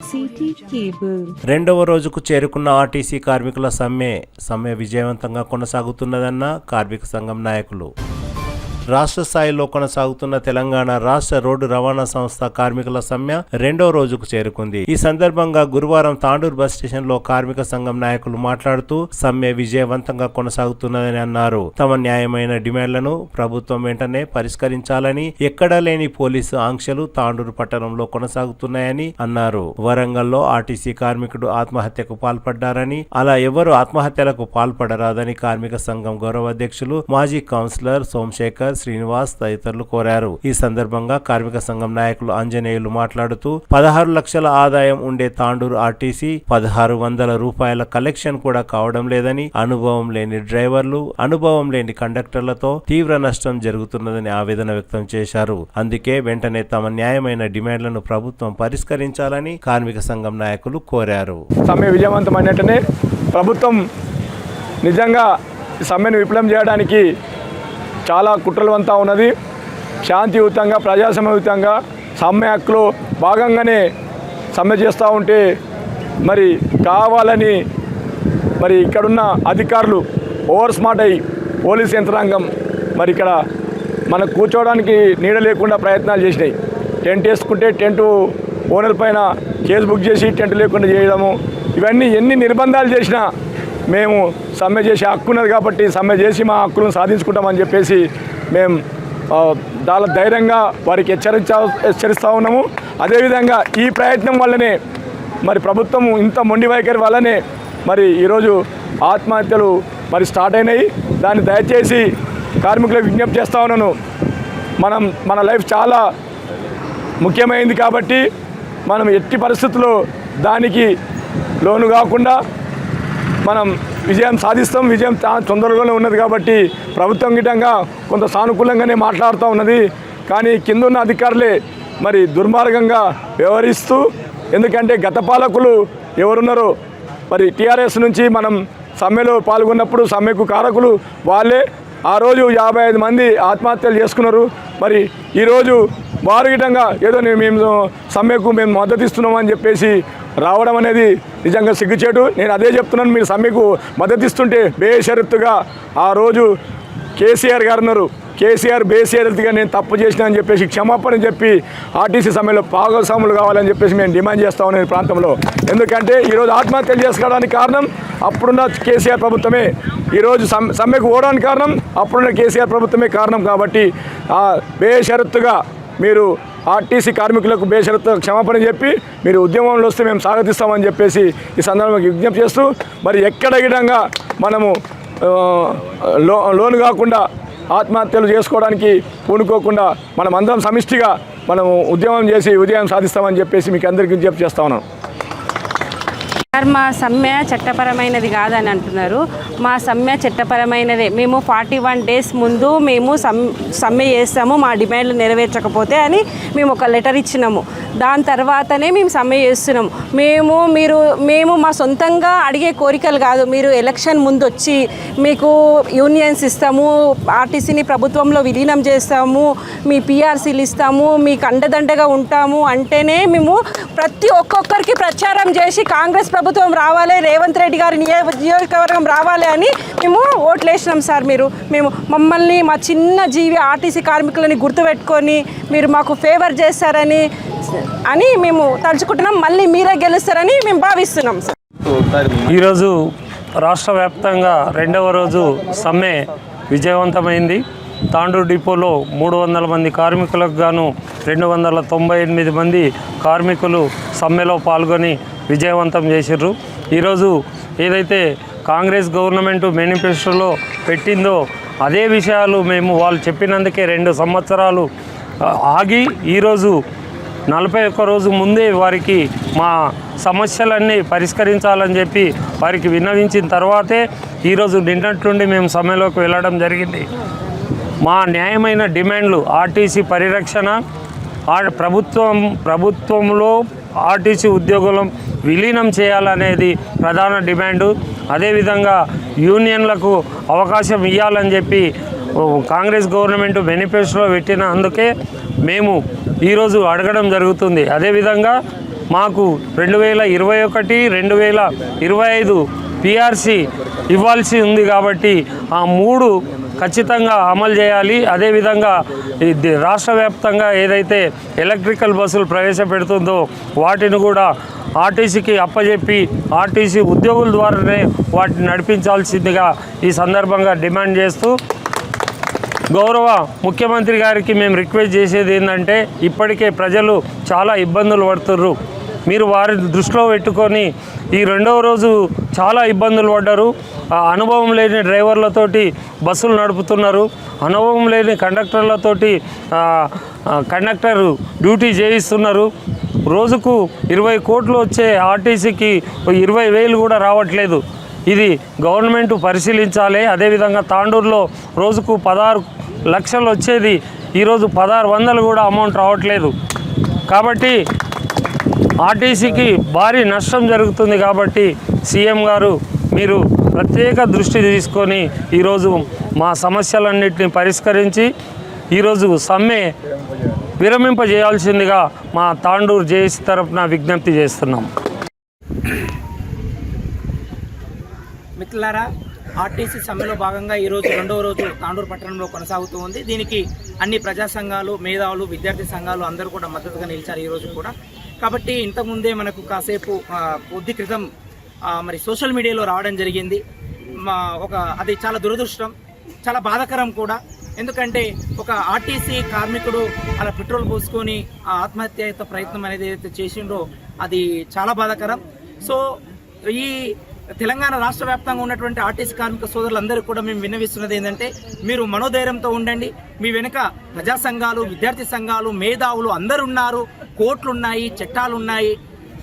City cable. రెండవ రోజుకు చేరుకున్న ఆర్టీసీ కార్మికుల సమ్మె విజయవంతంగా కొనసాగుతున్నదన్న కార్మిక సంఘం నాయకులు. రాష్ట్ర స్థాయిలో కొనసాగుతున్న తెలంగాణ రాష్ట్ర రోడ్డు రవాణా సంస్థ కార్మికుల సమ్మె రెండో రోజుకు చేరుకుంది. ఈ సందర్భంగా గురువారం తాండూరు బస్ స్టేషన్ లో కార్మిక సంఘం నాయకులు మాట్లాడుతూ సమ్మె విజయవంతంగా కొనసాగుతున్నదని అన్నారు. తమ న్యాయమైన డిమాండ్లను ప్రభుత్వం వెంటనే పరిష్కరించాలని, ఎక్కడా లేని పోలీసు ఆంక్షలు తాండూరు పట్టణంలో కొనసాగుతున్నాయని అన్నారు. వరంగల్లో ఆర్టీసీ కార్మికుడు ఆత్మహత్యకు పాల్పడ్డారని, అలా ఎవరు ఆత్మహత్యలకు పాల్పడరాదని కార్మిక సంఘం గౌరవ అధ్యక్షులు మాజీ కౌన్సిలర్ సోమశేఖర్, శ్రీనివాస్ తదితరులు కోరారు. ఈ సందర్భంగా కార్మిక సంఘం నాయకులు అంజనేయులు మాట్లాడుతూ 16 లక్షల ఆదాయం ఉండే తాండూరు ఆర్టీసీ 1600 రూపాయల కలెక్షన్ కూడా కావడం లేదని, అనుభవం లేని డ్రైవర్లు, అనుభవం లేని కండక్టర్లతో తీవ్ర నష్టం జరుగుతున్నదని ఆవేదన వ్యక్తం చేశారు. అందుకే వెంటనే తమ న్యాయమైన డిమాండ్లను ప్రభుత్వం పరిష్కరించాలని కార్మిక సంఘం నాయకులు కోరారు. సమ్మె విజయవంతమైనట్టనే ప్రభుత్వం నిజంగా సమ్మెను విఫలం చేయడానికి చాలా కుట్రలవంతా ఉన్నది. శాంతియుతంగా, ప్రజాస్వామ్యయుతంగా సమ్మె హక్కులో భాగంగానే సమ్మె చేస్తూ ఉంటే మరి కావాలని మరి ఇక్కడున్న అధికారులు ఓవర్ స్మార్ట్ అయ్యి పోలీస్ యంత్రాంగం మరి ఇక్కడ మనకు కూర్చోవడానికి నీడ లేకుండా ప్రయత్నాలు చేసినాయి. టెంట్ వేసుకుంటే టెంటు ఓనర్ పైన కేసు బుక్ చేసి టెంట్ లేకుండా చేయడము, ఇవన్నీ ఎన్ని నిర్బంధాలు చేసినా మేము సమ్మె చేసే హక్కు ఉన్నది కాబట్టి సమ్మె చేసి మా హక్కులను సాధించుకుంటామని చెప్పేసి మేము చాలా ధైర్యంగా వారికి హెచ్చరిస్తూ ఉన్నాము. అదేవిధంగా ఈ ప్రయత్నం వల్లనే మరి ప్రభుత్వం ఇంత మొండి వైఖరి వల్లనే మరి ఈరోజు ఆత్మహత్యలు మరి స్టార్ట్ అయినాయి. దాన్ని దయచేసి కార్మికులకు విజ్ఞప్తి చేస్తూ ఉన్నాను. మన లైఫ్ చాలా ముఖ్యమైనది కాబట్టి మనం ఎట్టి పరిస్థితుల్లో దానికి లోను కాకుండా మనం విజయం సాధిస్తాం. విజయం తొందరలోనే ఉన్నది కాబట్టి ప్రభుత్వం గిట్టంగా కొంత సానుకూలంగానే మాట్లాడుతూ ఉన్నది. కానీ కింద ఉన్న అధికారులే మరి దుర్మార్గంగా వ్యవహరిస్తూ, ఎందుకంటే గత పాలకులు ఎవరున్నారో మరి టీఆర్ఎస్ నుంచి మనం సమ్మెలో పాల్గొన్నప్పుడు సమ్మెకు కారకులు వాళ్ళే. ఆ రోజు 55 మంది ఆత్మహత్యలు చేసుకున్నారు. మరి ఈరోజు వారు గిట్టంగా ఏదో మేము సమ్మెకు మేము మద్దతు ఇస్తున్నామని చెప్పేసి రావడం అనేది నిజంగా సిగ్గుచేటు. నేను అదే చెప్తున్నాను, మీరు సమ్మెకు మద్దతు ఇస్తుంటే బేషరతుగా ఆ రోజు కేసీఆర్ గారు ఉన్నారు, కేసీఆర్ బేషరతుగా నేను తప్పు చేసినా అని చెప్పేసి క్షమాపణ చెప్పి ఆర్టీసీ సమ్మెలో భాగస్వాములు కావాలని చెప్పేసి మేము డిమాండ్ చేస్తా ఉన్నాం ఈ ప్రాంతంలో. ఎందుకంటే ఈరోజు ఆత్మహత్యలు చేసుకోవడానికి కారణం అప్పుడున్న కేసీఆర్ ప్రభుత్వమే, ఈరోజు సమ్మెకు పోవడానికి కారణం అప్పుడున్న కేసీఆర్ ప్రభుత్వమే కారణం. కాబట్టి బేషరతుగా మీరు ఆర్టీసీ కార్మికులకు బేషరతుగా క్షమాపణ చెప్పి మీరు ఉద్యమంలో వస్తే మేము స్వాగతిస్తామని చెప్పేసి ఈ సందర్భంగా విజ్ఞప్తి చేస్తూ, మరి ఎక్కడ విధంగా మనము లోను కాకుండా ఆత్మహత్యలు చేసుకోవడానికి పూనుకోకుండా మనం అందరం సమిష్టిగా మనము ఉద్యమం చేసి ఉదయం సాధిస్తామని చెప్పేసి మీకు అందరికీ విజ్ఞప్తి చేస్తా ఉన్నాను. మా సమ్మె చట్టపరమైనది కాదని అంటున్నారు. మా సమ్మె చట్టపరమైనదే. మేము 41 డేస్ ముందు మేము సమ్మె చేస్తాము మా డిమాండ్లు నెరవేర్చకపోతే అని మేము ఒక లెటర్ ఇచ్చినాము. దాని తర్వాతనే మేము సమ్మె చేస్తున్నాము. మేము మా సొంతంగా అడిగే కోరికలు కాదు. మీరు ఎలక్షన్ ముందు వచ్చి మీకు యూనియన్స్ ఇస్తాము, ఆర్టీసీని ప్రభుత్వంలో విలీనం చేస్తాము, మీ పిఆర్సీలు ఇస్తాము, మీకు అండదండగా ఉంటాము అంటేనే మేము ప్రతి ఒక్కొక్కరికి ప్రచారం చేసి కాంగ్రెస్ ప్రభుత్వం రావాలి, రేవంత్ రెడ్డి గారి నియోజకవర్గం రావాలి అని మేము ఓట్లేసినాం సార్. మేము మమ్మల్ని మా చిన్న జీవి ఆర్టీసీ కార్మికులని గుర్తుపెట్టుకొని మీరు మాకు ఫేవర్ చేస్తారని మేము తలుచుకుంటున్నాం. మళ్ళీ మీరే గెలుస్తారని మేము భావిస్తున్నాం సార్. ఈరోజు రాష్ట్ర వ్యాప్తంగా రెండవ రోజు సమ్మె విజయవంతమైంది. తాండూరు డిపోలో 300 మంది కార్మికులకు గాను 298 మంది కార్మికులు సమ్మెలో పాల్గొని విజయవంతం చేసిర్రు. ఈరోజు ఏదైతే కాంగ్రెస్ గవర్నమెంట్ మేనిఫెస్టోలో పెట్టిందో అదే విషయాలు మేము వాళ్ళు చెప్పినందుకే 2 సంవత్సరాలు ఆగి ఈరోజు 41 రోజు ముందే వారికి మా సమస్యలన్నీ పరిష్కరించాలని చెప్పి వారికి విన్నవించిన తర్వాతే ఈరోజు నిన్నట్టుండి మేము సమ్మెలోకి వెళ్ళడం జరిగింది. మా న్యాయమైన డిమాండ్లు ఆర్టీసీ పరిరక్షణ, ప్రభుత్వంలో ఆర్టీసీ ఉద్యోగులను విలీనం చేయాలనేది ప్రధాన డిమాండు. అదేవిధంగా యూనియన్లకు అవకాశం ఇవ్వాలని చెప్పి కాంగ్రెస్ గవర్నమెంట్ మేనిఫెస్టోలో పెట్టిన అందుకే మేము ఈరోజు అడగడం జరుగుతుంది. అదేవిధంగా మాకు 2021, 2025 పిఆర్సి ఇవ్వాల్సి ఉంది కాబట్టి ఆ 3 ఖచ్చితంగా అమలు చేయాలి. అదేవిధంగా రాష్ట్ర వ్యాప్తంగా ఏదైతే ఎలక్ట్రికల్ బస్సులు ప్రవేశపెడుతుందో వాటిని కూడా ఆర్టీసీకి అప్పజెప్పి ఆర్టీసీ ఉద్యోగుల ద్వారానే వాటిని నడిపించాల్సిందిగా ఈ సందర్భంగా డిమాండ్ చేస్తూ గౌరవ ముఖ్యమంత్రి గారికి మేము రిక్వెస్ట్ చేసేది ఏంటంటే, ఇప్పటికే ప్రజలు చాలా ఇబ్బందులు పడుతుర్రు. మీరు వారిని దృష్టిలో పెట్టుకొని ఈ 2వ రోజు చాలా ఇబ్బందులు పడ్డారు. అనుభవం లేని డ్రైవర్లతోటి బస్సులు నడుపుతున్నారు. అనుభవం లేని కండక్టర్లతోటి కండక్టర్ డ్యూటీ చేయిస్తున్నారు. రోజుకు 20 కోట్లు వచ్చే ఆర్టీసీకి 20,000 కూడా రావట్లేదు. ఇది గవర్నమెంట్ పరిశీలించాలి. అదేవిధంగా తాండూరులో రోజుకు 16 లక్షలు వచ్చేది ఈరోజు 1600 కూడా అమౌంట్ రావట్లేదు. కాబట్టి ఆర్టీసీకి భారీ నష్టం జరుగుతుంది. కాబట్టి సీఎం గారు మీరు ప్రత్యేక దృష్టి తీసుకొని ఈరోజు మా సమస్యలన్నింటినీ పరిష్కరించి ఈరోజు సమ్మె విరమింపజేయాల్సిందిగా మా తాండూరు జేఏసీ తరఫున విజ్ఞప్తి చేస్తున్నాం. మిత్రులారా, ఆర్టీసీ సమ్మెలో భాగంగా ఈరోజు 2వ రోజు తాండూరు పట్టణంలో కొనసాగుతూ ఉంది. దీనికి అన్ని ప్రజా సంఘాలు, మేధావులు, విద్యార్థి సంఘాలు అందరూ కూడా మద్దతుగా నిలిచారు ఈరోజు కూడా. కాబట్టి ఇంతకుముందే మనకు కాసేపు కొద్ది క్రితం మరి సోషల్ మీడియాలో రావడం జరిగింది. అది చాలా దురదృష్టం, చాలా బాధాకరం కూడా. ఎందుకంటే ఒక ఆర్టీసీ కార్మికుడు అలా పెట్రోల్ పోసుకొని ఆత్మహత్య ప్రయత్నం అనేది ఏదైతే చేసిండో అది చాలా బాధాకరం. సో ఈ తెలంగాణ రాష్ట్ర వ్యాప్తంగా ఉన్నటువంటి ఆర్టీసీ కార్మిక సోదరులందరూ కూడా మేము విన్నవిస్తున్నది ఏంటంటే, మీరు మనోధైర్యంతో ఉండండి. మీ వెనుక ప్రజా సంఘాలు, విద్యార్థి సంఘాలు, మేధావులు అందరూ ఉన్నారు. కోర్టులు ఉన్నాయి, చట్టాలు ఉన్నాయి.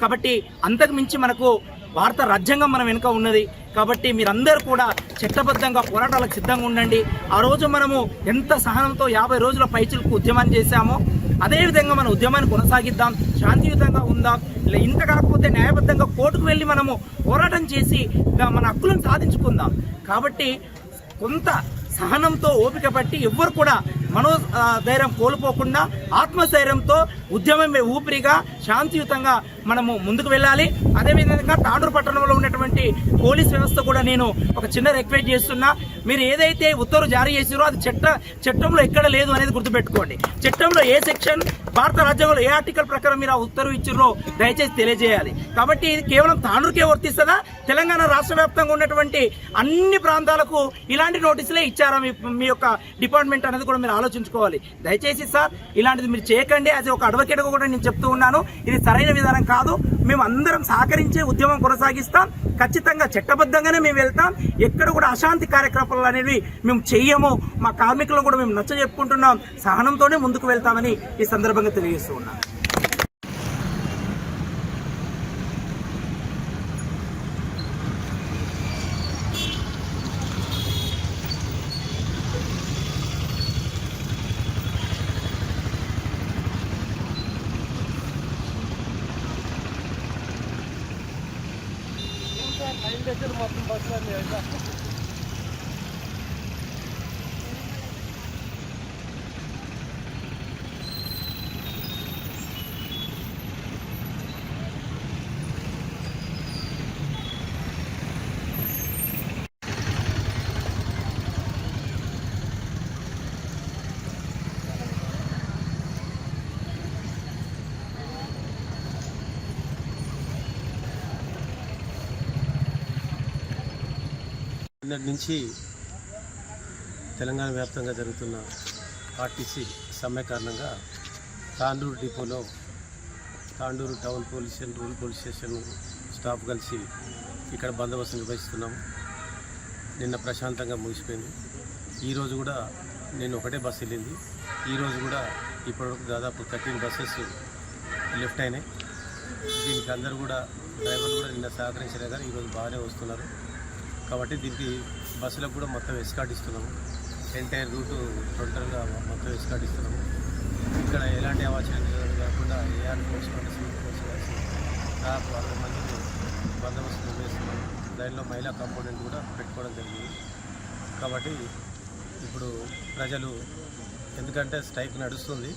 కాబట్టి అంతకు మించి మనకు భారత రాజ్యాంగం మన వెనుక ఉన్నది. కాబట్టి మీరందరూ కూడా చట్టబద్ధంగా పోరాటాలకు సిద్ధంగా ఉండండి. ఆ రోజు మనము ఎంత సహనంతో 50 రోజుల పైచిలకు ఉద్యమాన్ని చేశామో అదేవిధంగా మన ఉద్యమాన్ని కొనసాగిద్దాం, శాంతియుతంగా ఉందాం. ఇంత కాకపోతే న్యాయబద్ధంగా కోర్టుకు వెళ్ళి మనము పోరాటం చేసి మన హక్కులను సాధించుకుందాం. కాబట్టి కొంత సహనంతో ఓపిక పట్టి ఎవ్వరు కూడా మనోధైర్యం కోల్పోకుండా ఆత్మస్థైర్యంతో ఉద్యమమే ఊపిరిగా శాంతియుతంగా మనము ముందుకు వెళ్ళాలి. అదేవిధంగా తాండూరు పట్టణంలో ఉన్నటువంటి పోలీస్ వ్యవస్థ కూడా నేను ఒక చిన్న రిక్వెస్ట్ చేస్తున్నా. మీరు ఏదైతే ఉత్తర్వు జారీ చేసారో అది చట్టంలో ఎక్కడ లేదు అనేది గుర్తుపెట్టుకోండి. చట్టంలో ఏ సెక్షన్, భారత రాజ్యాంగంలో ఏ ఆర్టికల్ ప్రకారం మీరు ఆ ఉత్తర్వు ఇచ్చిర్రో దయచేసి తెలియజేయాలి. కాబట్టి ఇది కేవలం తాండూరుకే వర్తిస్తుందా, తెలంగాణ రాష్ట్ర వ్యాప్తంగా ఉన్నటువంటి అన్ని ప్రాంతాలకు ఇలాంటి నోటీసులే ఇచ్చారా మీ యొక్క డిపార్ట్మెంట్ అనేది కూడా మీరు ఆలోచించుకోవాలి. దయచేసి సార్ ఇలాంటిది మీరు చేయకండి. అది ఒక అడ్వకేట్గా కూడా నేను చెప్తూ ఉన్నాను. ఇది సరైన విధానం కాదు. మేము అందరం సహకరించే ఉద్యమం కొనసాగిస్తాం. ఖచ్చితంగా చట్టబద్ధంగానే మేము వెళ్తాం. ఎక్కడ కూడా అశాంతి కార్యకలాపాలు అనేవి మేము చెయ్యము. మా కార్మికులను కూడా మేము నచ్చ చెప్పుకుంటున్నాం. సహనంతోనే ముందుకు వెళ్తామని ఈ సందర్భంగా తెలియజేస్తూ ఉన్నాను. నిన్నటి నుంచి తెలంగాణ వ్యాప్తంగా జరుగుతున్న ఆర్టీసీ సమ్మె కారణంగా తాండూరు డిపోలో Tandur town police station, rural police station staff కలిసి ఇక్కడ బందోబస్తు నిర్వహిస్తున్నాము. నిన్న ప్రశాంతంగా ముగిసిపోయింది. ఈరోజు కూడా నేను ఒకటే బస్సు వెళ్ళింది. ఈరోజు కూడా ఇప్పటివరకు దాదాపు 13 బస్సెస్ లెఫ్ట్ అయినాయి. దీనికి అందరూ కూడా డ్రైవర్లు కూడా నిన్న సహకరించలే కానీ ఈరోజు బాగానే వస్తున్నారు. కాబట్టి దీనికి బస్సులకు కూడా మొత్తం ఎస్కాట్ ఇస్తున్నాము. ఎంటైర్ రూటు టోటల్గా మొత్తం ఎస్కాట్ ఇస్తున్నాము. ఇక్కడ ఎలాంటి అవాంఛనీయాలు కాకుండా ఏఆర్ ఫోర్స్, సివిల్ ఫోర్స్ కలిసి దాదాపు 60 మందిని బందోబస్తు నిర్వహిస్తున్నాము. దానిలో మహిళా కాంపోనెంట్ కూడా పెట్టుకోవడం జరిగింది. కాబట్టి ఇప్పుడు ప్రజలు, ఎందుకంటే స్ట్రైక్ నడుస్తుంది,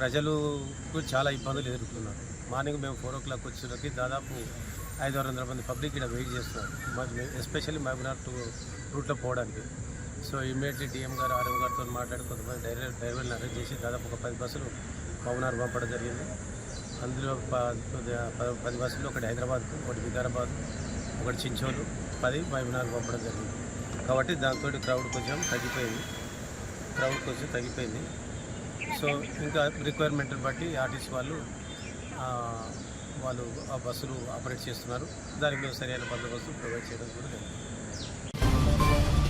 ప్రజలకు చాలా ఇబ్బందులు ఎదుర్కొన్నారు. మార్నింగ్ మేము 4 o'clock వచ్చేసరికి దాదాపు 500-600 మంది పబ్లిక్ ఇక్కడ వెయిట్ చేస్తున్నారు, ఎస్పెషల్లీ మహబూబ్నగర్ రూట్లో పోవడానికి. సో ఇమ్మీడియట్లీ డిఎం గారు ఆర్ఎం గారితో మాట్లాడి కొంతమంది డ్రైవర్లను అరేంజ్ చేసి దాదాపు ఒక 10 బస్సులు మహబూబ్నగర్ పంపడం జరిగింది. అందులో 10 బస్సులు, ఒకటి హైదరాబాద్, ఒకటి వికారాబాద్, ఒకటి చించోలు, 10 మహబూబ్నగర్ పంపడం జరిగింది. కాబట్టి దాంతో క్రౌడ్ కొంచెం తగ్గిపోయింది. సో ఇంకా రిక్వైర్మెంట్ని బట్టి ఆర్టీసీ వాళ్ళు ఆ బస్సులు ఆపరేట్ చేస్తున్నారు. దానికి మేము సరైన బందోబస్తు ప్రొవైడ్ చేయడం కూడా జరిగింది.